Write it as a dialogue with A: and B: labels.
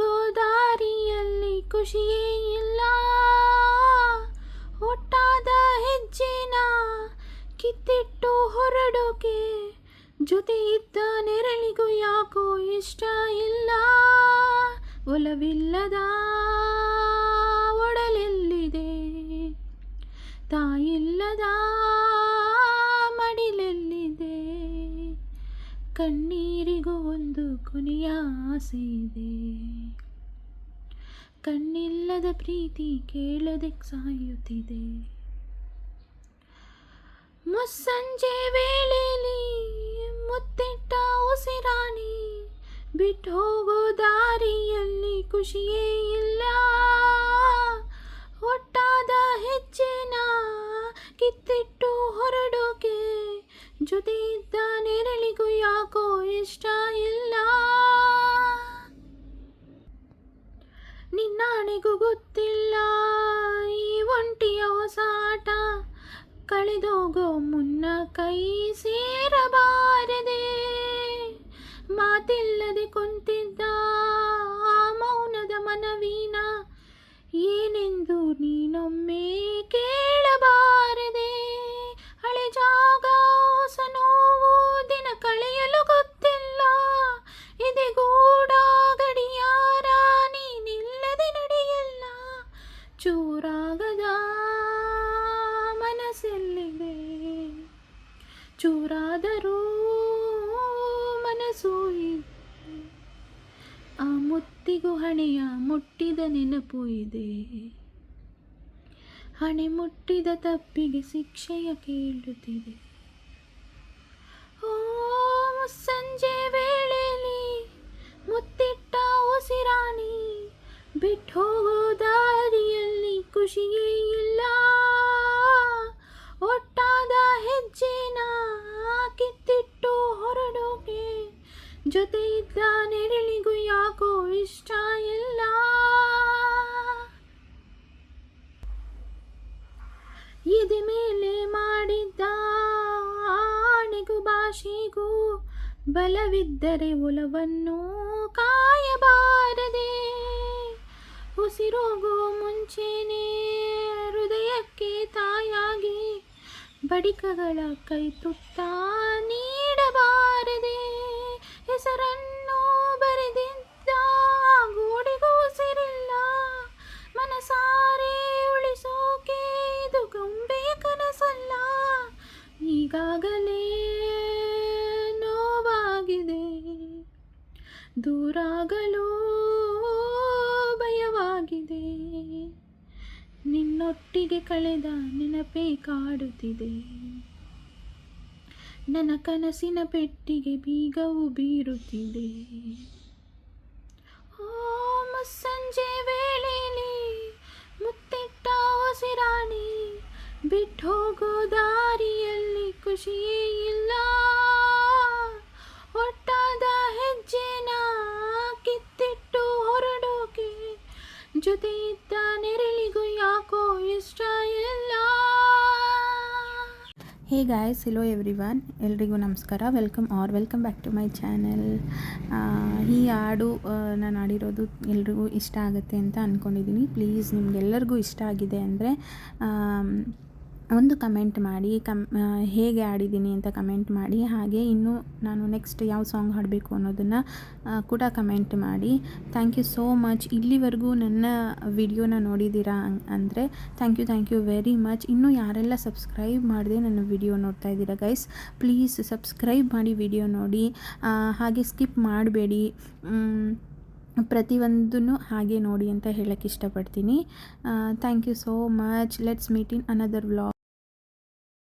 A: ಹೋಗೋ ದಾರಿಯಲ್ಲಿ ಖುಷಿಯೇ ಇಲ್ಲ. ಒಟ್ಟಾದ ಹೆಜ್ಜೆನ ಕಿತ್ತಿಟ್ಟು ಹೊರಡೋಕೆ ಜೊತೆ ಇದ್ದ ನೆರಳಿಗೂ ಯಾಕೋ ಇಷ್ಟ ಇಲ್ಲ. ಒಲವಿಲ್ಲದ ಒಡಲೆಲ್ಲಿದೆ, ತಾಯಿಲ್ಲದ ಮಡಿಲೆಲ್ಲಿದೆ. ಕಣ್ಣೀರಿಗೂ ಒಂದು ಕೊನೆಯ ಆಸೆ ಇದೆ. ಕಣ್ಣಿಲ್ಲದ ಪ್ರೀತಿ ಕೇಳದೆ ಸಾಯುತ್ತಿದೆ. ಮುಸ್ಸಂಜೆ ವೇಳೆಯಲ್ಲಿ ಮುತ್ತಿಟ್ಟ ಉಸಿರಾಣಿ ಬಿಟ್ಟು ಹೋಗೋ ದಾರಿಯಲ್ಲಿ ಖುಷಿಯೇ ಇಲ್ಲ. ಒಟ್ಟಾದ ಹೆಜ್ಜೆನ ಕಿತ್ತಿಟ್ಟು ಹೊರಡೋಕೆ ಜೊತೆ ಇದ್ದ ನೆರಳಿಗೂ ಯಾಕೋ ಇಷ್ಟ ಇಲ್ಲ. ನಿನ್ನಾಣೆಗೂ ಗೊತ್ತಿಲ್ಲ ಈ ಒಂಟಿಯ ಹೊಸ ಆಟ. ಕಳೆದೋಗೋ ಮುನ್ನ ಕೈ ಸೇರಬಾರದೆ. ಮಾತಿಲ್ಲದೆ ಕುಂತಿದ್ದ ಆ ಮೌನದ ಮನವಿನ ಏನೆಂದು ನೀನೊಮ್ಮೆ ಕೇಳಬಾರದೆ. ಹಳೆ ಜಾಗ ಹೊಸ ನೋವು ದಿನ ಕಳೆಯಲು ಗೊತ್ತಿಲ್ಲ. ಇದೆಗೂಡ ಗಡಿಯಾರ ನೀನಿಲ್ಲದೆ ನಡೆಯಲ್ಲ. ಚೂರಾಗದ ಮನಸ್ಸೆಲ್ಲಿದೆ, ಚೂರಾದರೂ ಮನಸ್ಸು ಇದೆ. ಆ ಮುತ್ತಿಗೂ ಹಣೆಯ ಮುಟ್ಟಿದ ನೆನಪು ಇದೆ. ಹಣೆ ಮುಟ್ಟಿದ ತಪ್ಪಿಗೆ ಶಿಕ್ಷೆಯ ಕೇಳುತ್ತಿದೆ. ಓ ಮುಸ್ಸಂಜೆ ವೇಳೆಯಲ್ಲಿ ಮುತ್ತಿಟ್ಟ ಉಸಿರಾಣಿ ಬಿಟ್ಟು ಹೋಗೋ ದಾರಿಯಲ್ಲಿ ಖುಷಿಯೇ ಇಲ್ಲ. ಒಟ್ಟಾದ ಹೆಜ್ಜೆನ ಕಿತ್ತಿಟ್ಟು ಹೊರಡೋಕೆ ಜೊತೆ ಇದ್ದ ನೆರಳಿಗೂ ಯಾಕೋ ಇಷ್ಟ ಇಲ್ಲ. ಎದೆ ಮೇಲೆ ಮಾಡಿದ್ದ ಆಣೆಗೂ ಭಾಷೆಗೂ ಬಲವಿದ್ದರೆ ಒಲವನ್ನು ಕಾಯಬಾರದೆ. ಉಸಿರೋಗೋ ಮುಂಚೆನೇ ಹೃದಯಕ್ಕೆ ತಾಯಾಗಿ ಬಡಿಕಗಳ ಕೈ ತುತ್ತ ನೀಡಬಾರದೆ. ಹೆಸರನ್ನು ಬರೆದಿದ್ದ ಗೋಡೆಗೂ ಉಸಿರಿಲ್ಲ. ಮನಸಾರೆ ಉಳಿಸೋಕೆ ಇದು ಗೊಂಬೆಯ ಕನಸಲ್ಲ. ಈಗಾಗಲೇ ನೋವಾಗಿದೆ, ದೂರಾಗಲು ಭಯವಾಗಿದೆ. ನಿನ್ನೊಟ್ಟಿಗೆ ಕಳೆದ ನೆನಪೇ ಕಾಡುತ್ತಿದೆ. ನನ್ನ ಕನಸಿನ ಪೆಟ್ಟಿಗೆ ಬೀಗವು ಬೀರುತ್ತಿದೆ. ಓ ಮುಸ್ಸಂಜೆ ವೇಳೆಯಲ್ಲಿ ಮುತ್ತಿಟ್ಟ ಉಸಿರಾಣಿ ಬಿಟ್ಟು ಹೋಗೋ ದಾರಿಯಲ್ಲಿ ಖುಷಿಯೇ ಇಲ್ಲ. ಒಟ್ಟಾದ ಹೆಜ್ಜೆನ ಕಿತ್ತಿಟ್ಟು ಹೊರಡೋಕೆ ಜೊತೆ ಇದ್ದ ನೆರಳಿಗೂ ಯಾಕೋ ಇಷ್ಟ ಇಲ್ಲ.
B: ಹೇ ಗಾಯ್ಸ್, ಹೆಲೋ ಎವ್ರಿವನ್, ಎಲ್ರಿಗೂ ನಮಸ್ಕಾರ. Welcome back to my channel. ಈ ಹಾಡು ನಾನು ಆಡಿರೋದು ಎಲ್ರಿಗೂ ಇಷ್ಟ ಆಗುತ್ತೆ ಅಂತ ಅಂದ್ಕೊಂಡಿದ್ದೀನಿ. ಪ್ಲೀಸ್ ನಿಮಗೆಲ್ಲರಿಗೂ ಇಷ್ಟ ಆಗಿದೆ ಅಂದರೆ ಒಂದು ಕಮೆಂಟ್ ಮಾಡಿ, ಹೇಗೆ ಆಡಿದ್ದೀನಿ ಅಂತ ಕಮೆಂಟ್ ಮಾಡಿ. ಹಾಗೆ ಇನ್ನೂ ನಾನು ನೆಕ್ಸ್ಟ್ ಯಾವ ಸಾಂಗ್ ಹಾಡಬೇಕು ಅನ್ನೋದನ್ನು ಕೂಡ ಕಮೆಂಟ್ ಮಾಡಿ. Thank you so much. ಇಲ್ಲಿವರೆಗೂ ನನ್ನ ವಿಡಿಯೋನ ನೋಡಿದ್ದೀರಾ ಅಂದರೆ ಥ್ಯಾಂಕ್ ಯು ವೆರಿ ಮಚ್. ಇನ್ನೂ ಯಾರೆಲ್ಲ ಸಬ್ಸ್ಕ್ರೈಬ್ ಮಾಡದೆ ನನ್ನ ವಿಡಿಯೋ ನೋಡ್ತಾ ಇದ್ದೀರಾ ಗೈಸ್, ಪ್ಲೀಸ್ ಸಬ್ಸ್ಕ್ರೈಬ್ ಮಾಡಿ, ವಿಡಿಯೋ ನೋಡಿ. ಹಾಗೆ ಸ್ಕಿಪ್ ಮಾಡಬೇಡಿ, ಪ್ರತಿಯೊಂದನ್ನು ಹಾಗೆ ನೋಡಿ ಅಂತ ಹೇಳೋಕ್ಕೆ ಇಷ್ಟಪಡ್ತೀನಿ. Thank you so much. Let's meet in another vlog.